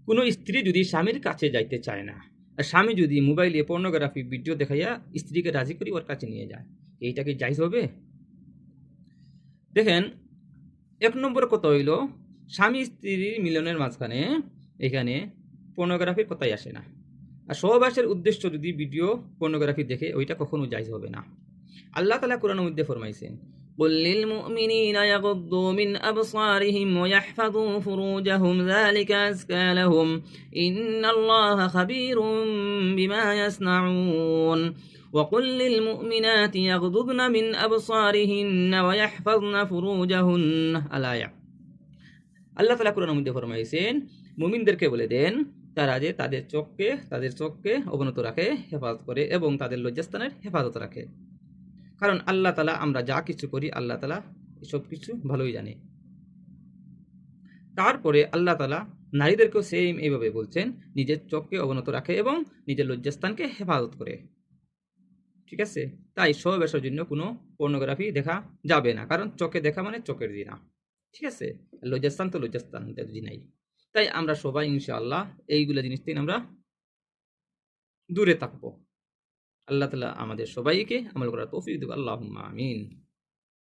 কোনো স্ত্রী যদি স্বামীর কাছে যাইতে চায় না, আর স্বামী যদি মোবাইলে পর্নোগ্রাফি ভিডিও দেখাইয়া স্ত্রীকে রাজি করি ওর কাছে নিয়ে যায়, এইটা কি জায়েজ হবে? দেখেন, এক নম্বর কথা হইল, স্বামী স্ত্রীর মিলনের মাঝখানে এখানে পর্নোগ্রাফির কথাই আসে না। আর সহবাসের উদ্দেশ্য যদি ভিডিও পর্নোগ্রাফি দেখে, ওইটা কখনো জায়েজ হবে না। আল্লাহ তাআলা কোরআনের মধ্যে ফরমাইছেন, قل للمؤمنين يغضوا من أبصارهم ويحفظوا فروجهم ذلك أزكى لهم إن الله خبير بما يصنعون وقل للمؤمنات يغضضن من أبصارهن ويحفظن فروجهن الآية। আল্লাহ তাআলা কোরআনের মধ্যে ফরমাইছেন, মুমিনদেরকে বলে দেন তারা যে তাদের চোখকে অবনত রাখে, হেফাজত করে এবং তাদের লজ্জাস্থানের হেফাজত রাখে। কারণ আল্লাহ তাআলা আমরা যা কিছু করি আল্লাহ তাআলা সব কিছু ভালোই জানে। তারপরে আল্লাহ তাআলা নারীদেরকেও সেম এইভাবে বলছেন, নিজের চোখকে অবনত রাখে এবং নিজের লজ্জাস্থানকে হেফাজত করে। ঠিক আছে? তাই সহবাসের জন্য কোনো পর্নোগ্রাফি দেখা যাবে না, কারণ চোখে দেখা মানে চোখের জিনা। ঠিক আছে? লজ্জাস্থান তো লজ্জাস্থান জিনাই। তাই আমরা সবাই ইনশাআল্লাহ এইগুলো জিনিস থেকে আমরা দূরে থাকবো। আল্লাহ তাআলা আমাদের সবাইকে আমল করার তৌফিক দিক। আল্লাহুম্মা আমিন।